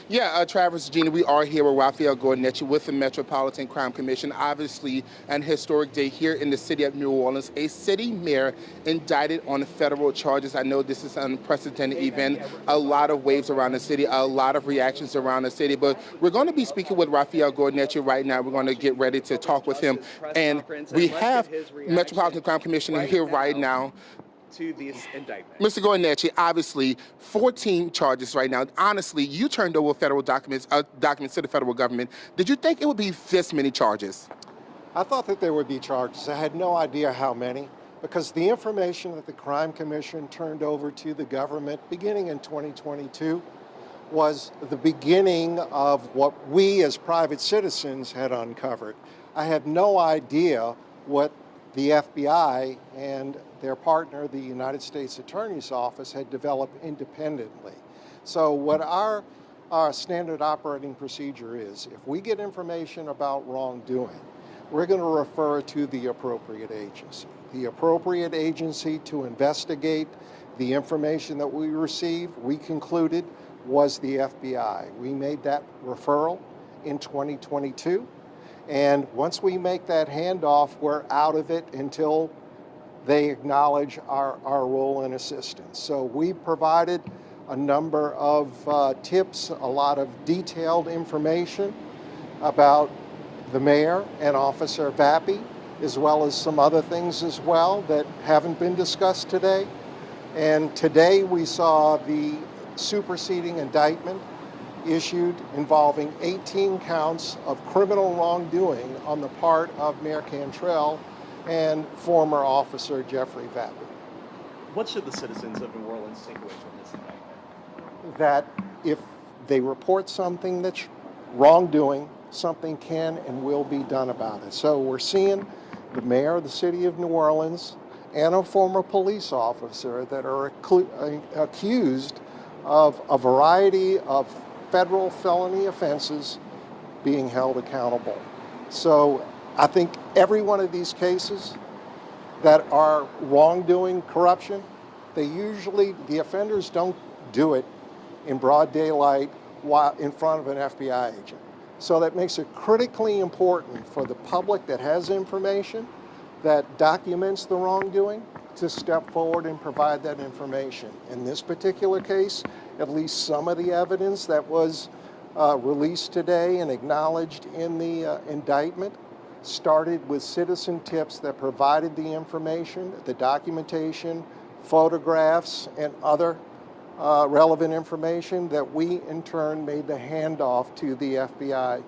Yeah, Travis, Gina, we are here with Raphael Gordenechi with the Metropolitan Crime Commission. Obviously, an historic day here in the city of New Orleans. A city mayor indicted on federal charges. I know this is an unprecedented event. A lot of waves around the city, a lot of reactions around the city. But we're going to be speaking with Raphael Gordenechi right now. We're going to get ready to talk with him. And we have Metropolitan Crime Commissioner here right now. To this indictment. Mr. Gordenechi, obviously 14 charges right now. Honestly, you turned over federal documents to the federal government. Did you think it would be this many charges? I thought that there would be charges. I had no idea how many, because the information that the Crime Commission turned over to the government beginning in 2022 was the beginning of what we as private citizens had uncovered. I had no idea what the FBI and their partner, the United States Attorney's Office, had developed independently. So what our standard operating procedure is, if we get information about wrongdoing, we're going to refer to the appropriate agency. The appropriate agency to investigate the information that we receive, we concluded, was the FBI. We made that referral in 2022. And once we make that handoff, we're out of it until they acknowledge our role and assistance. So we provided a number of tips, a lot of detailed information about the mayor and Officer Vappie, as well as some other things as well that haven't been discussed today. And today we saw the superseding indictment issued involving 18 counts of criminal wrongdoing on the part of Mayor Cantrell and former Officer Jeffrey Vappie. What should the citizens of New Orleans take away from this indictment? That if they report something that's wrongdoing, something can and will be done about it. So we're seeing the mayor of the city of New Orleans and a former police officer that are accused of a variety of federal felony offenses being held accountable. So I think every one of these cases that are wrongdoing, corruption, the offenders don't do it in broad daylight while in front of an FBI agent. So that makes it critically important for the public that has information that documents the wrongdoing to step forward and provide that information. In this particular case, at least some of the evidence that was released today and acknowledged in the indictment started with citizen tips that provided the information, the documentation, photographs, and other relevant information that we in turn made the handoff to the FBI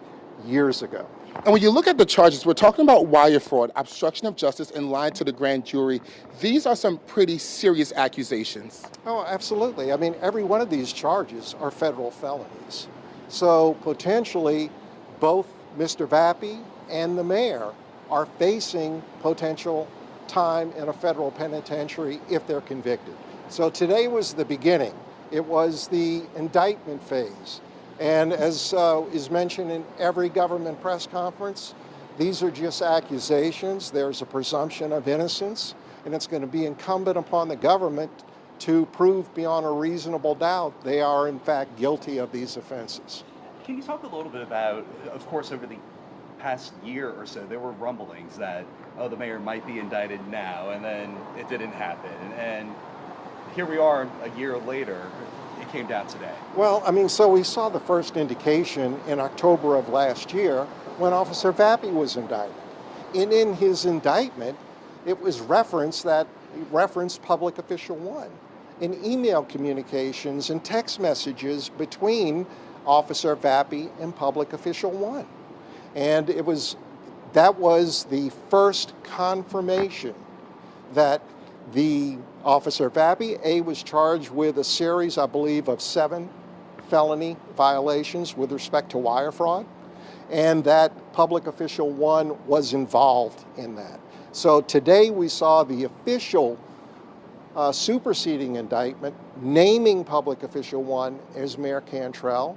years ago. And when you look at the charges, we're talking about wire fraud, obstruction of justice, and lying to the grand jury. These are some pretty serious accusations. Oh, absolutely. I mean, every one of these charges are federal felonies. So potentially, both Mr. Vappie and the mayor are facing potential time in a federal penitentiary if they're convicted. So today was the beginning. It was the indictment phase. And as is mentioned in every government press conference, these are just accusations. There's a presumption of innocence, and it's going to be incumbent upon the government to prove beyond a reasonable doubt they are in fact guilty of these offenses. Can you talk a little bit about, of course, over the past year or so, there were rumblings that, oh, the mayor might be indicted now, and then it didn't happen. And here we are a year later. It came down today. Well, I mean, so we saw the first indication in October of last year when Officer Vappie was indicted. And in his indictment, it was referenced Public Official 1 in email communications and text messages between Officer Vappie and Public Official 1. And that was the first confirmation that the Officer Vappie, was charged with a series, I believe, of 7 felony violations with respect to wire fraud, and that Public Official 1 was involved in that. So today we saw the official superseding indictment naming Public Official 1 as Mayor Cantrell,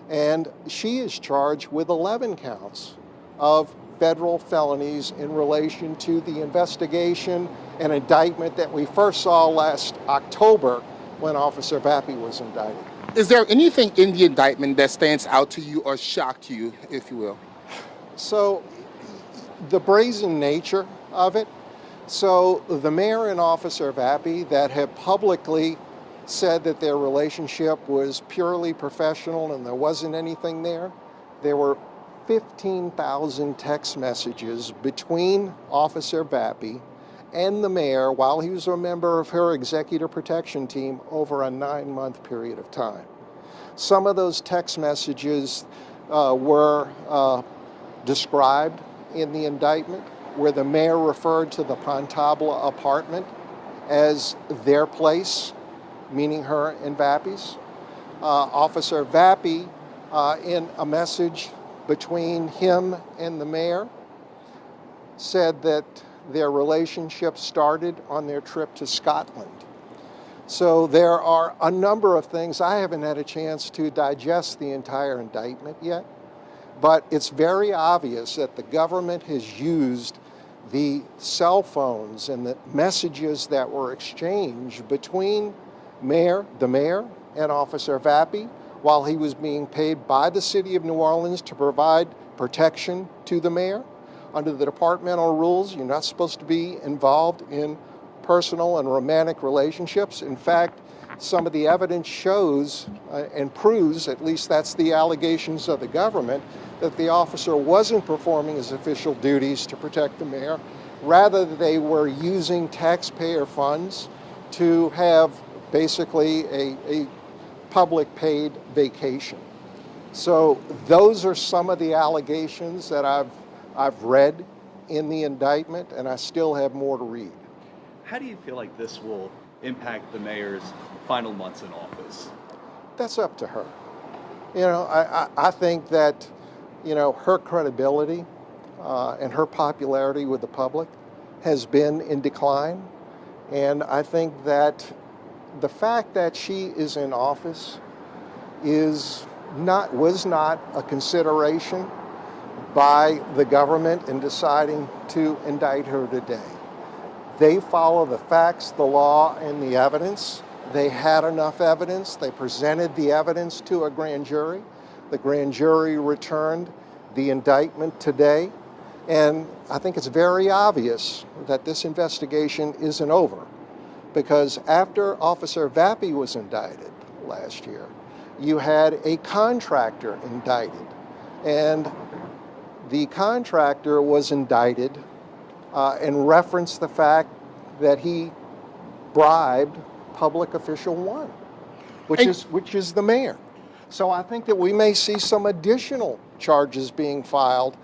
and she is charged with 11 counts of federal felonies in relation to the investigation and indictment that we first saw last October when Officer Vappie was indicted. Is there anything in the indictment that stands out to you or shocked you, if you will? So the brazen nature of it. So the mayor and Officer Vappy that have publicly said that their relationship was purely professional and there wasn't anything there. There were 15,000 text messages between Officer Vappy and the mayor while he was a member of her executive protection team over a 9-month period of time. Some of those text messages were described in the indictment, where the mayor referred to the Pontabla apartment as their place, meaning her and Vappy's. Officer Vappy, in a message between him and the mayor, said that their relationship started on their trip to Scotland. So there are a number of things. I haven't had a chance to digest the entire indictment yet, but it's very obvious that the government has used the cell phones and the messages that were exchanged between the mayor and Officer Vappy while he was being paid by the city of New Orleans to provide protection to the mayor. Under the departmental rules, you're not supposed to be involved in personal and romantic relationships. In fact, some of the evidence shows and proves, at least that's the allegations of the government, that the officer wasn't performing his official duties to protect the mayor. Rather, they were using taxpayer funds to have basically a public paid vacation. So those are some of the allegations that I've read in the indictment, and I still have more to read. How do you feel like this will impact the mayor's final months in office? That's up to her. You know, I think that, you know, her credibility and her popularity with the public has been in decline. And I think that the fact that she is in office was not a consideration by the government in deciding to indict her today. They follow the facts, the law, and the evidence. They had enough evidence. They presented the evidence to a grand jury. The grand jury returned the indictment today. And I think it's very obvious that this investigation isn't over, because after Officer Vappy was indicted last year, you had a contractor indicted. And the contractor was indicted and referenced the fact that he bribed public official one, which is the mayor. So I think that we may see some additional charges being filed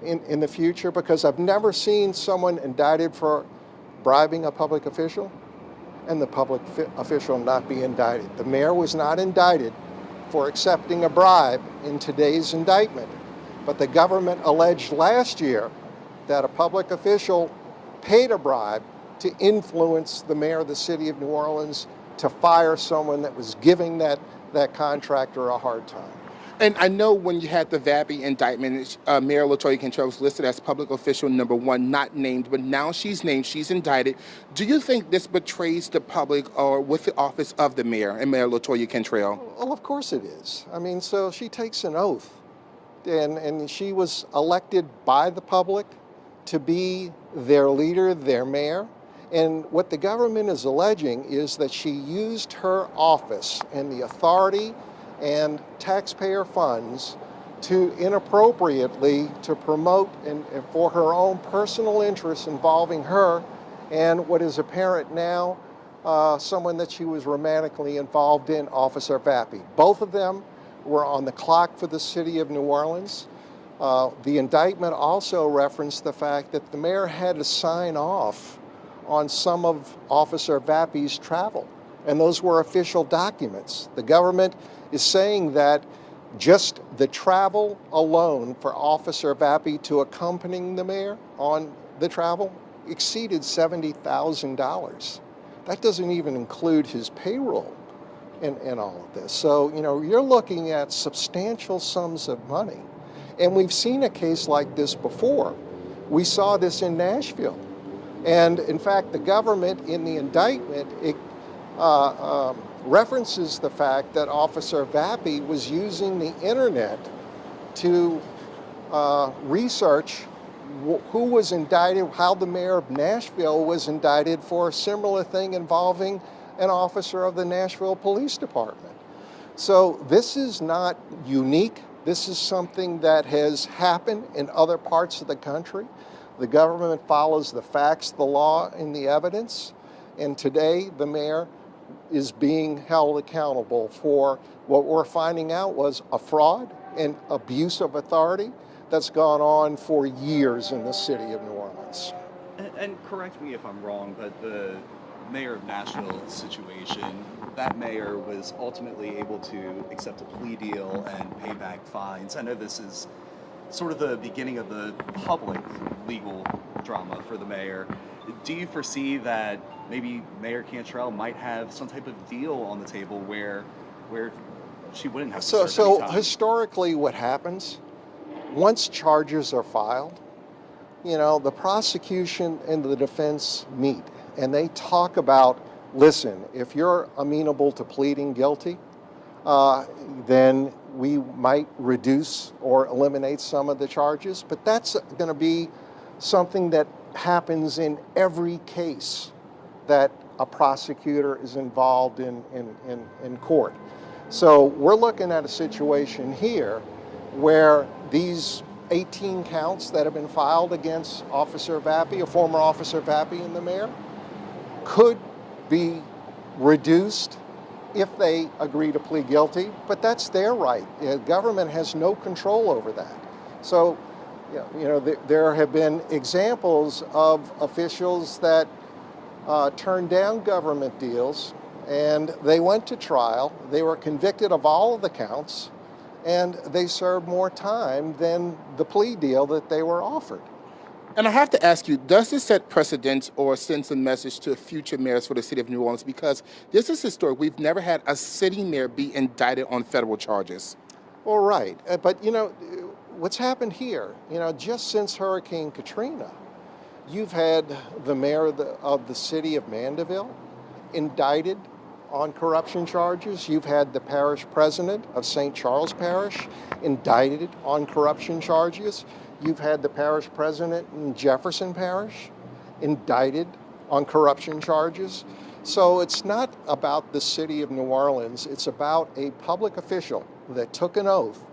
in the future, because I've never seen someone indicted for bribing a public official and the public official not be indicted. The mayor was not indicted for accepting a bribe in today's indictment, but the government alleged last year that a public official paid a bribe to influence the mayor of the city of New Orleans to fire someone that was giving that contractor a hard time. And I know when you had the Vappy indictment, Mayor LaToya Cantrell was listed as public official number 1, not named, but now she's named, she's indicted. Do you think this betrays the public or with the office of the mayor and Mayor LaToya Cantrell? Well, of course it is. I mean, so she takes an oath, and she was elected by the public to be their leader, their mayor. And what the government is alleging is that she used her office and the authority and taxpayer funds to inappropriately to promote and for her own personal interests involving her and what is apparent now, someone that she was romantically involved in, Officer Vappy. Both of them were on the clock for the city of New Orleans. The indictment also referenced the fact that the mayor had to sign off on some of Officer Vappy's travel, and those were official documents. The government is saying that just the travel alone for Officer Vappy to accompanying the mayor on the travel exceeded $70,000. That doesn't even include his payroll in all of this. So, you know, you're looking at substantial sums of money. And we've seen a case like this before. We saw this in Nashville. And in fact, the government in the indictment references the fact that Officer Vappy was using the internet to research who was indicted, how the mayor of Nashville was indicted for a similar thing involving an officer of the Nashville Police Department. So this is not unique. This is something that has happened in other parts of the country. The government follows the facts, the law, and the evidence. And today, the mayor is being held accountable for what we're finding out was a fraud and abuse of authority that's gone on for years in the city of New Orleans. And correct me if I'm wrong, but the mayor of Nashville situation, that mayor was ultimately able to accept a plea deal and pay back fines. I know this is sort of the beginning of the public legal drama for the mayor. Do you foresee that maybe Mayor Cantrell might have some type of deal on the table where she wouldn't have to serve So any time? historically what happens, once charges are filed, the prosecution and the defense meet and they talk about, listen, if you're amenable to pleading guilty, then we might reduce or eliminate some of the charges, but that's going to be something that happens in every case that a prosecutor is involved in court. So we're looking at a situation here where these 18 counts that have been filed against Officer Vappy, a former Officer Vappy and the mayor, could be reduced if they agree to plead guilty, but that's their right. The government has no control over that. So, there have been examples of officials that turned down government deals and they went to trial. They were convicted of all of the counts and they served more time than the plea deal that they were offered. And I have to ask you, does this set precedent or send some message to future mayors for the city of New Orleans? Because this is historic. We've never had a city mayor be indicted on federal charges. Well, right. But, what's happened here, just since Hurricane Katrina, you've had the mayor of the city of Mandeville indicted on corruption charges. You've had the parish president of St. Charles Parish indicted on corruption charges. You've had the parish president in Jefferson Parish indicted on corruption charges. So it's not about the city of New Orleans. It's about a public official that took an oath,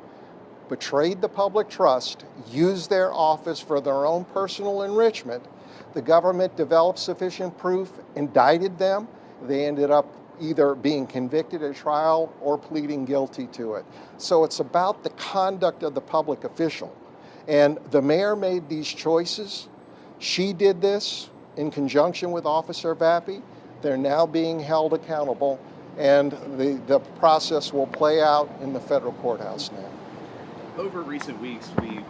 betrayed the public trust, used their office for their own personal enrichment. The government developed sufficient proof, indicted them. They ended up either being convicted at trial or pleading guilty to it. So it's about the conduct of the public official. And the mayor made these choices. She did this in conjunction with Officer Vappy. They're now being held accountable, and the process will play out in the federal courthouse now. Over recent weeks, we've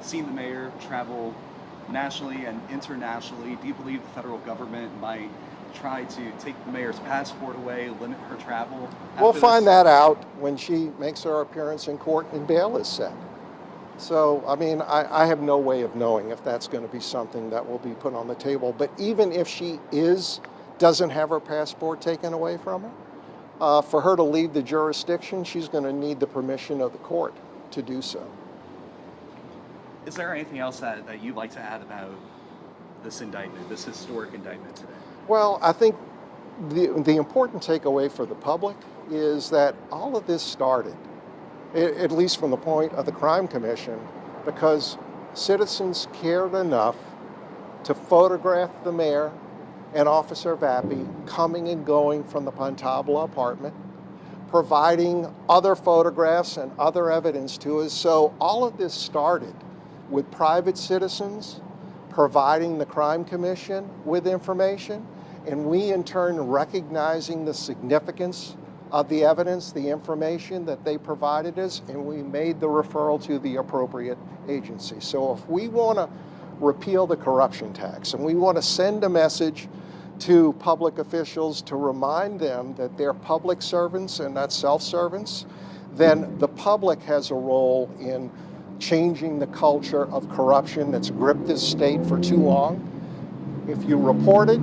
seen the mayor travel nationally and internationally. Do you believe the federal government might try to take the mayor's passport away, limit her travel? We'll find that out when she makes her appearance in court and bail is set. So, I have no way of knowing if that's going to be something that will be put on the table. But even if she doesn't have her passport taken away from her, for her to leave the jurisdiction, she's going to need the permission of the court to do so. Is there anything else that you'd like to add about this indictment, this historic indictment today? Well, I think the important takeaway for the public is that all of this started, at least from the point of the Crime Commission, because citizens cared enough to photograph the mayor and Officer Vappy coming and going from the Pontabla apartment, providing other photographs and other evidence to us. So all of this started with private citizens providing the Crime Commission with information, and we in turn recognizing the significance of the evidence, the information that they provided us, and we made the referral to the appropriate agency. So if we want to repeal the corruption tax and we want to send a message to public officials to remind them that they're public servants and not self-servants, then the public has a role in changing the culture of corruption that's gripped this state for too long. If you report it,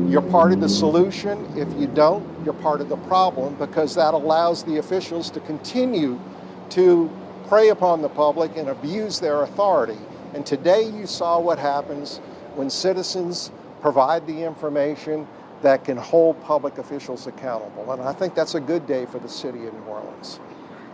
you're part of the solution. If you don't, you're part of the problem, because that allows the officials to continue to prey upon the public and abuse their authority. And today you saw what happens when citizens provide the information that can hold public officials accountable. And I think that's a good day for the city of New Orleans.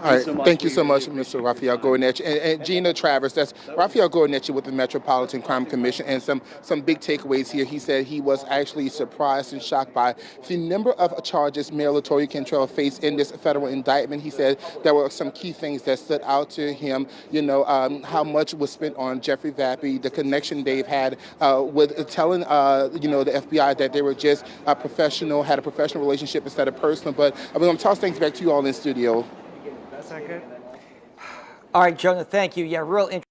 All right, thank you We so really much, appreciate Mr. your Raphael time. Gornetch. And Gina Travers, that's Raphael Gornetch with the Metropolitan Crime Commission, and some big takeaways here. He said he was actually surprised and shocked by the number of charges Mayor LaToya Cantrell faced in this federal indictment. He said there were some key things that stood out to him, how much was spent on Jeffrey Vappy, the connection they've had with telling, the FBI that they were just professional, had a professional relationship instead of personal. But I'm going to toss things back to you all in studio. All right, Jonah, thank you. Yeah, real interesting.